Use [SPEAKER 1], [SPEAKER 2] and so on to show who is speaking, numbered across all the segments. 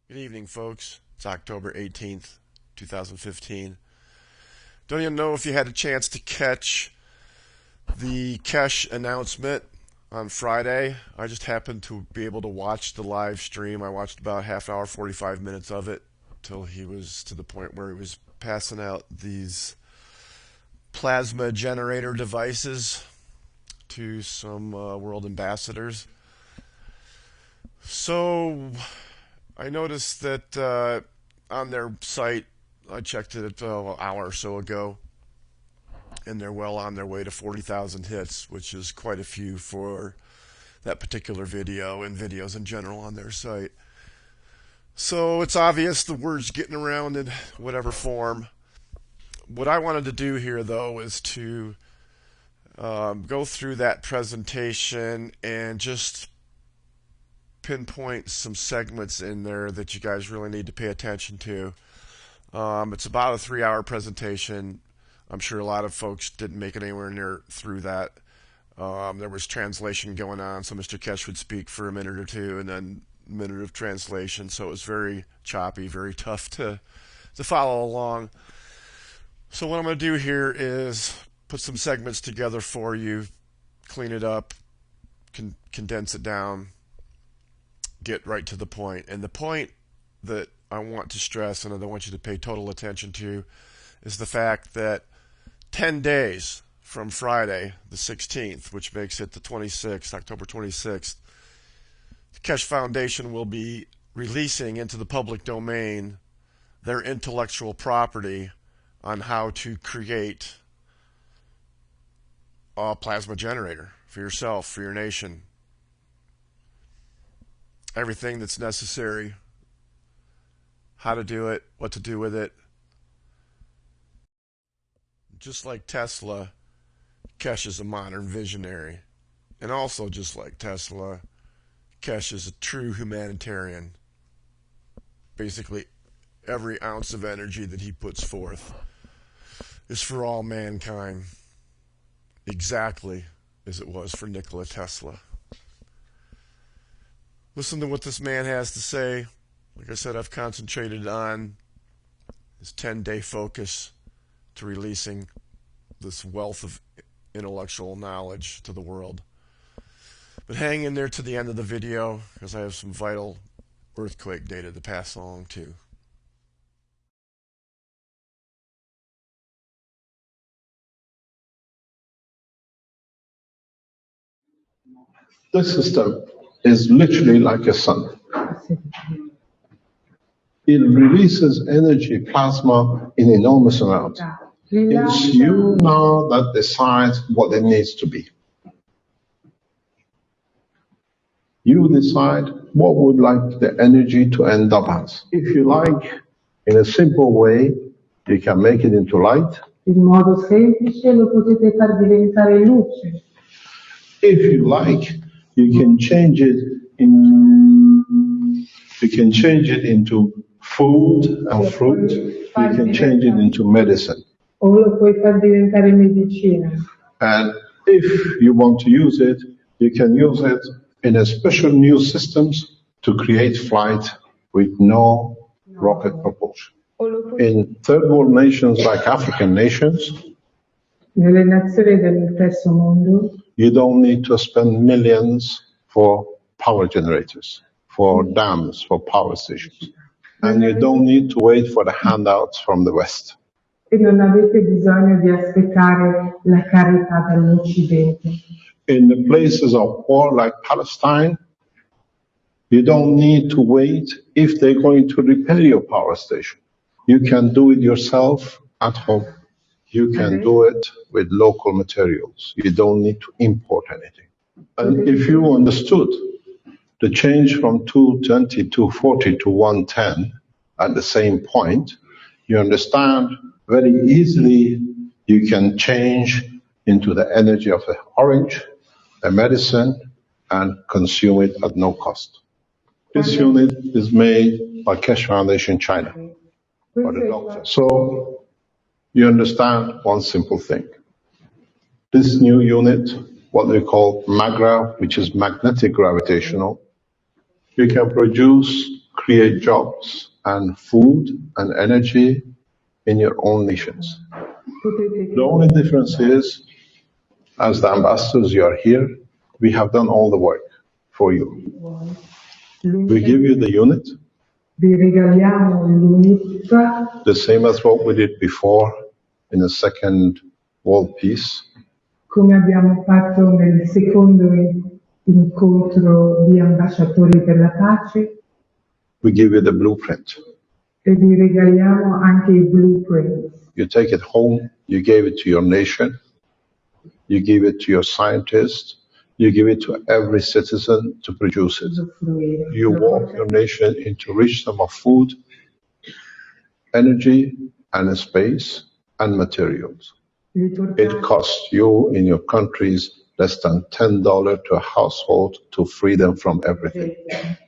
[SPEAKER 1] Good evening, folks. It's October 18th, 2015. Don't even know if you had a chance to catch the Kesh announcement on Friday. I just happened to be able to watch the live stream. I watched about half an hour, 45 minutes of it, till he was to the point where he was passing out these plasma generator devices to some world ambassadors. So I noticed that on their site, I checked it an hour or so ago, and they're well on their way to 40,000 hits, which is quite a few for that particular video and videos in general on their site. So it's obvious the word's getting around in whatever form. What I wanted to do here, though, is to go through that presentation and just pinpoint some segments in there that you guys really need to pay attention to. It's about a 3-hour presentation. I'm sure a lot of folks didn't make it anywhere near through that. There was translation going on, so Mr. Kesh would speak for a minute or two and then a minute of translation, so it was very choppy, very tough to follow along. So what I'm going to do here is put some segments together for you, clean it up, condense it down, get right to the point. And the point that I want to stress and I want you to pay total attention to is the fact that 10 days from Friday, the 16th, which makes it the 26th, October 26th, the Kesh Foundation will be releasing into the public domain their intellectual property on how to create a plasma generator for yourself, for your nation. Everything that's necessary, how to do it, what to do with it. Just like Tesla, Kesh is a modern visionary. And also just like Tesla, Kesh is a true humanitarian. Basically, every ounce of energy that he puts forth is for all mankind, exactly as it was for Nikola Tesla. Listen to what this man has to say. Like I said, I've concentrated on his 10-day focus to releasing this wealth of intellectual knowledge to the world. But hang in there to the end of the video, because I have some vital earthquake data to pass along too.
[SPEAKER 2] This system is literally like a sun. It releases energy, plasma, in enormous amount. It's you now that decides what it needs to be. You decide what would like the energy to end up as. If you like, in a simple way, you can make it into light.
[SPEAKER 3] In modo semplice lo potete far diventare luce.
[SPEAKER 2] If you like, you can change it into food and fruit. You can change it into medicine.
[SPEAKER 3] O lo puoi far diventare medicina.
[SPEAKER 2] And if you want to use it, you can use it in a special new systems to create flight with no rocket propulsion. In third world nations like African nations,
[SPEAKER 3] nelle nazioni del terzo mondo,
[SPEAKER 2] you don't need to spend millions for power generators, for dams, for power stations. And you don't need to wait for the handouts from the West.
[SPEAKER 3] E non avete bisogno di aspettare la carità dall'Occidente.
[SPEAKER 2] In the places of war like Palestine, you don't need to wait if they're going to repair your power station. You can do it yourself at home. You can do it with local materials. You don't need to import anything. And if you understood the change from 220, 240 to 110 at the same point, you understand very easily you can change into the energy of the orange, a medicine, and consume it at no cost. This unit is made by Kesh Foundation China, for the doctor. So you understand one simple thing. This new unit, what we call Magra, which is magnetic gravitational, you can produce create jobs and food and energy in your own nations. The only difference is, as the ambassadors, you are here, we have done all the work for you. We give you the unit,
[SPEAKER 3] Vi regaliamo l'UNIT
[SPEAKER 2] the same as what we did before in the Second World Peace.
[SPEAKER 3] come abbiamo fatto nel secondo incontro di ambasciatori per la pace
[SPEAKER 2] We give you the blueprint.
[SPEAKER 3] e vi regaliamo anche i blueprints.
[SPEAKER 2] You take it home, you gave it to your nation, you give it to your scientists, you give it to every citizen to produce it.
[SPEAKER 3] Usufruire.
[SPEAKER 2] You walk your nation into richness of food, energy, and space, and materials.
[SPEAKER 3] Li
[SPEAKER 2] It
[SPEAKER 3] portate
[SPEAKER 2] costs you in your countries less than $10 to a household to free them from everything.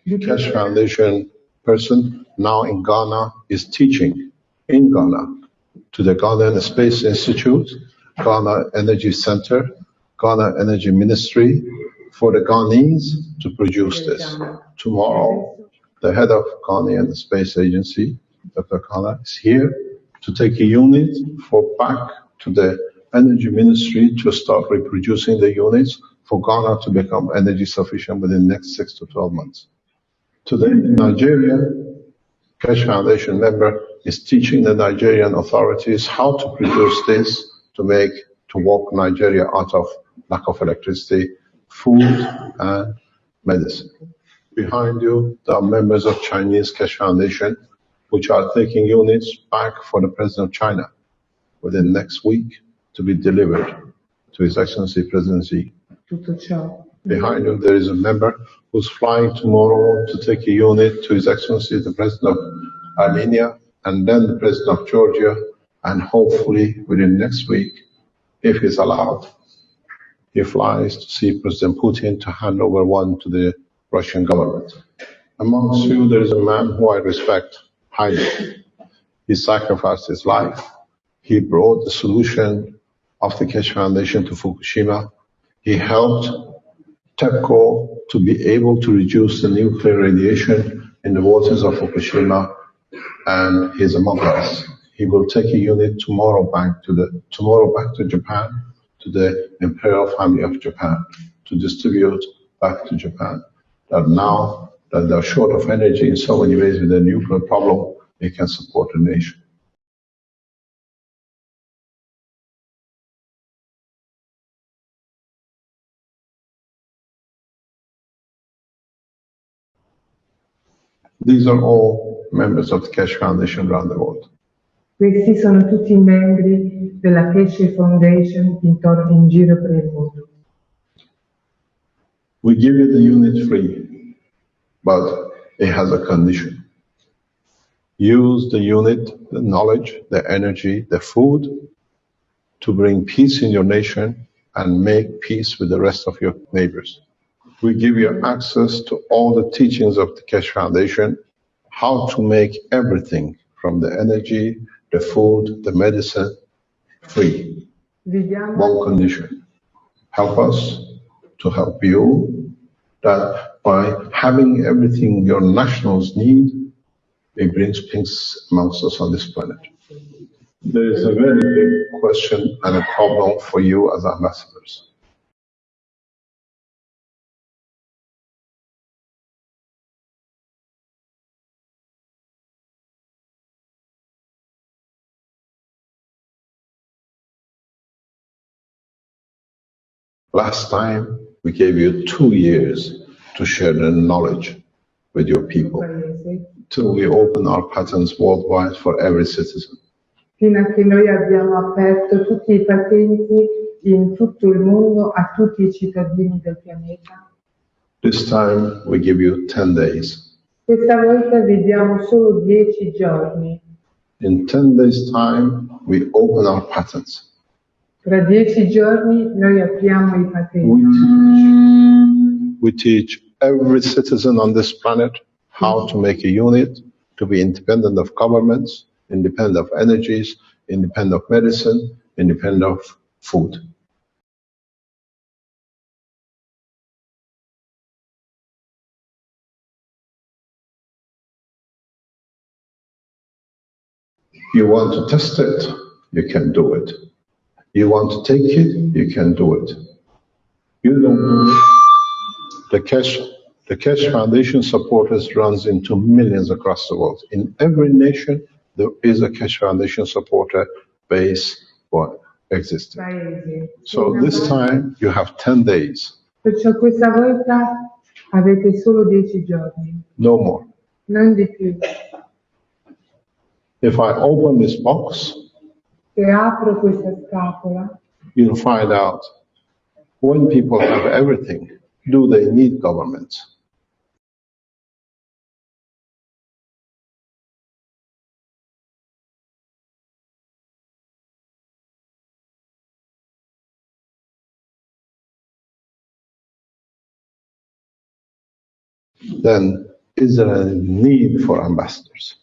[SPEAKER 3] li
[SPEAKER 2] Cash
[SPEAKER 3] portate-
[SPEAKER 2] Foundation person now in Ghana is teaching in Ghana to the Ghana Space Institute, Ghana Energy Center, Ghana Energy Ministry for the Ghanese to produce this. Tomorrow, the head of Ghanaian Space Agency, Dr. Kala, is here to take a unit for back to the Energy Ministry to start reproducing the units for Ghana to become energy sufficient within the next 6 to 12 months. Today in Nigeria, Cash Foundation member is teaching the Nigerian authorities how to produce this to walk Nigeria out of lack of electricity, food, and medicine. Behind you, there are members of Chinese Cash Foundation, which are taking units back for the President of China within next week to be delivered to His Excellency President Xi.
[SPEAKER 3] tutto ciò.
[SPEAKER 2] Behind you, there is a member who's flying tomorrow to take a unit to His Excellency the President of Armenia and then the President of Georgia, and hopefully within next week, if he's allowed, he flies to see President Putin to hand over one to the Russian government. Amongst you, there is a man who I respect highly. He sacrificed his life. He brought the solution of the Keshe Foundation to Fukushima. He helped TEPCO to be able to reduce the nuclear radiation in the waters of Fukushima, and he's among us. He will take a unit tomorrow back to Japan, to the Imperial Family of Japan, to distribute back to Japan. That now that they're short of energy in so many ways with the nuclear problem, they can support the nation. These are all members of the Keshe Foundation around the world.
[SPEAKER 3] Questi sono tutti i membri della Keshe Foundation in giro per il mondo.
[SPEAKER 2] We give you the unit free, but it has a condition. Use the unit, the knowledge, the energy, the food to bring peace in your nation and make peace with the rest of your neighbors. We give you access to all the teachings of the Keshe Foundation, how to make everything from the energy, the food, the medicine, free. One condition, help us to help you, that by having everything your nationals need, it brings peace amongst us on this planet. There is a very big question and a problem for you as ambassadors. Last time, we gave you 2 years to share the knowledge with your people, till we open our patents worldwide for every citizen.
[SPEAKER 3] Fino a che noi abbiamo aperto tutti i patenti in tutto il mondo a tutti i cittadini del pianeta.
[SPEAKER 2] This time, we give you 10 days.
[SPEAKER 3] Questa volta vi diamo solo 10 giorni.
[SPEAKER 2] In 10 days' time, we open our patents.
[SPEAKER 3] Tra 10 giorni noi apriamo i patenti.
[SPEAKER 2] We teach every citizen on this planet how to make a unit to be independent of governments, independent of energies, independent of medicine, independent of food. You want to test it, you can do it. You want to take it, you can do it. You don't. The cash, the Cash Foundation supporters runs into millions across the world. In every nation, there is a Cash Foundation supporter base for existing.
[SPEAKER 3] paesi.
[SPEAKER 2] So this time you have 10 days,
[SPEAKER 3] Perciò questa volta avete solo 10 giorni,
[SPEAKER 2] no more.
[SPEAKER 3] non di più.
[SPEAKER 2] If I open this box,
[SPEAKER 3] Se apro questa scatola,
[SPEAKER 2] you'll find out when people have everything, do they need governments? Then is there a need for ambassadors?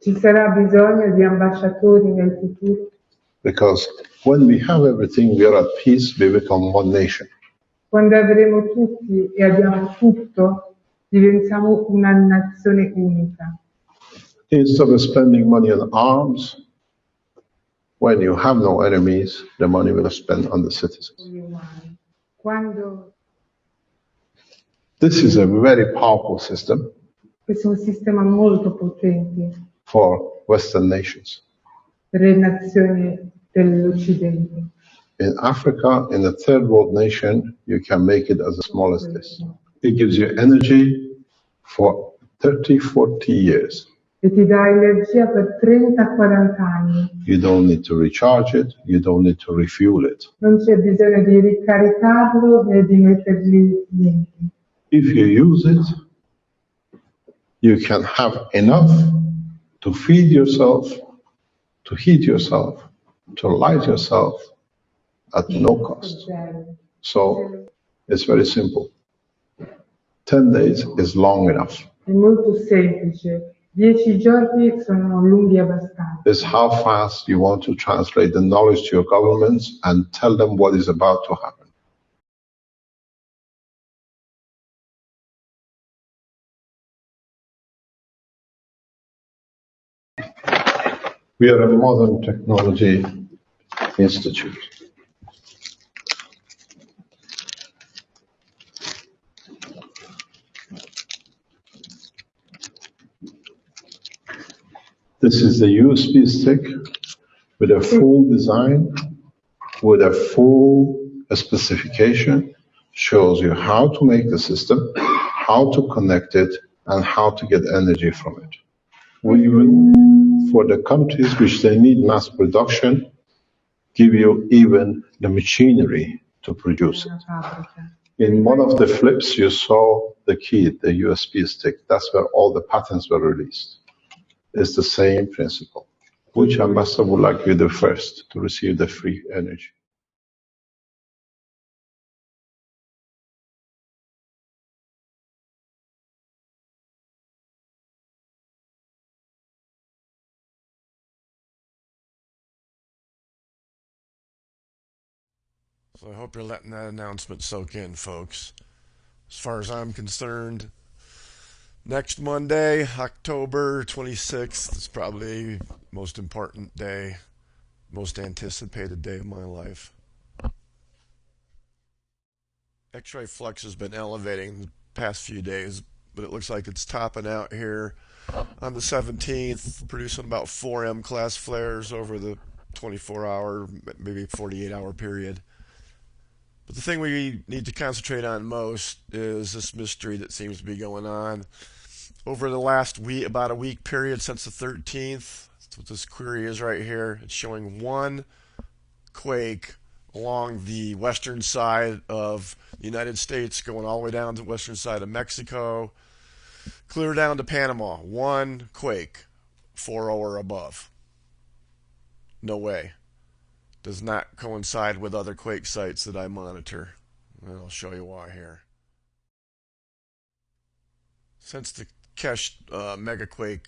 [SPEAKER 3] ci sarà bisogno di ambasciatori nel futuro?
[SPEAKER 2] Because when we have everything, we are at peace, we become one nation.
[SPEAKER 3] Quando avremo tutti e abbiamo tutto, diventiamo una nazione unica.
[SPEAKER 2] Instead of spending money on arms, when you have no enemies, the money will spend on the citizens.
[SPEAKER 3] Gli umani. Quando
[SPEAKER 2] This is a very powerful system
[SPEAKER 3] questo è un sistema molto potente
[SPEAKER 2] for Western nations.
[SPEAKER 3] per le nazioni dell'Occidente.
[SPEAKER 2] In Africa, in a third world nation, you can make it as small as this. It gives you energy for 30, 40 years.
[SPEAKER 3] E ti dà energia per 30-40 anni.
[SPEAKER 2] You don't need to recharge it, you don't need to refuel it.
[SPEAKER 3] Non c'è bisogno di ricaricarlo né di mettergli niente.
[SPEAKER 2] If you use it, you can have enough to feed yourself, to heat yourself, to light yourself at no cost. So it's very simple. 10 days is long enough.
[SPEAKER 3] È molto semplice. 10 giorni sono lunghi abbastanza.
[SPEAKER 2] It's how fast you want to translate the knowledge to your governments and tell them what is about to happen. We are a modern technology institute. This is the USB stick with a full design, with a full specification, shows you how to make the system, how to connect it, and how to get energy from it. We will, for the countries which they need mass production, give you even the machinery to produce it. In one of the flips, you saw the key, the USB stick. That's where all the patents were released. It's the same principle. Which ambassador would like to be the first to receive the free energy?
[SPEAKER 1] So I hope you're letting that announcement soak in, folks. As far as I'm concerned, next Monday, October 26th, is probably the most important day, most anticipated day of my life. X-ray flux has been elevating the past few days, but it looks like it's topping out here on the 17th, producing about 4 M class flares over the 24-hour, maybe 48-hour period. But the thing we need to concentrate on most is this mystery that seems to be going on. Over the last week, about a week period since the 13th, that's what this query is right here. It's showing one quake along the western side of the United States, going all the way down to the western side of Mexico, clear down to Panama. One quake, 4.0 or above. No way. Does not coincide with other quake sites that I monitor. And I'll show you why here. Since the Kesh megaquake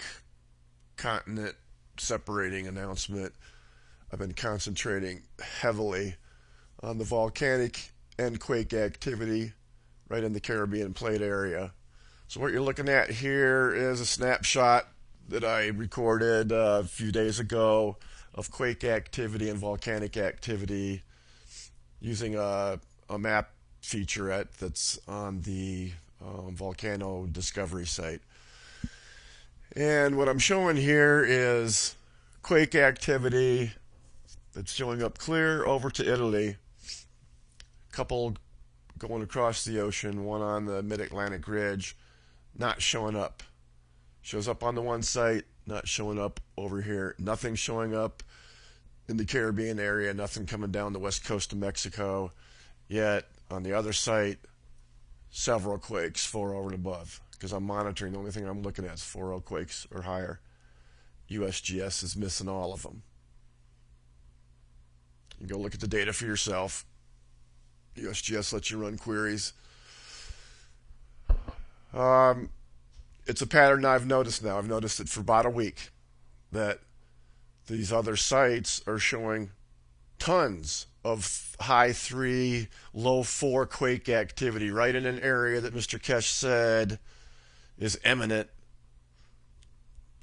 [SPEAKER 1] continent separating announcement, I've been concentrating heavily on the volcanic and quake activity right in the Caribbean plate area. So what you're looking at here is a snapshot that I recorded a few days ago of quake activity and volcanic activity using a map featurette that's on the volcano discovery site. And what I'm showing here is quake activity that's showing up clear over to Italy. Couple going across the ocean, one on the mid-Atlantic ridge, not showing up. Shows up on the one site, not showing up over here. Nothing showing up in the Caribbean area, nothing coming down the west coast of Mexico. Yet on the other site, several quakes, 4 over and above. Because I'm monitoring, the only thing I'm looking at is 4.0 quakes or higher. USGS is missing all of them. You can go look at the data for yourself. USGS lets you run queries. It's a pattern I've noticed now. I've noticed it for about a week that these other sites are showing tons of high 3, low 4 quake activity right in an area that Mr. Kesh said is imminent.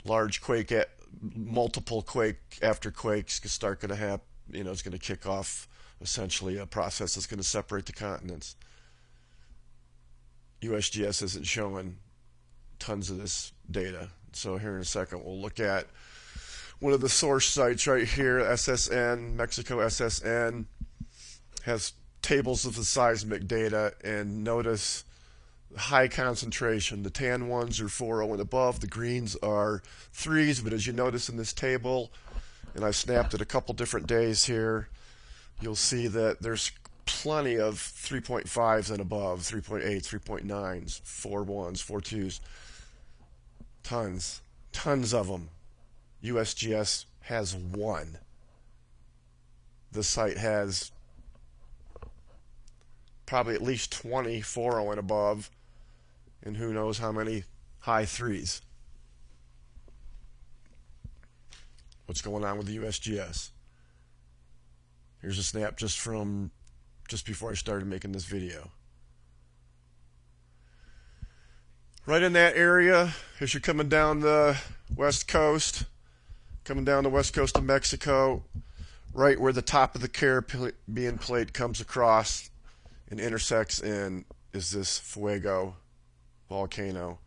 [SPEAKER 1] Large quake, multiple quake after quakes start going to happen. You know, it's going to kick off essentially a process that's going to separate the continents. USGS isn't showing tons of this data. So here in a second we'll look at one of the source sites right here, SSN, Mexico SSN, has tables of the seismic data, and notice high concentration. The tan ones are 4.0 and above, the greens are 3s, but as you notice in this table, and I've snapped it a couple different days here, you'll see that there's plenty of 3.5s and above, 3.8s, 3.9s, 4.1s, 4.2s. Tons of them. USGS has 1. The site has probably at least 20 4.0 and above, and who knows how many high 3s. What's going on with the USGS? Here's a snap just before I started making this video. Right in that area, as you're coming down the west coast, of Mexico, right where the top of the Caribbean plate comes across and intersects in is this Fuego volcano.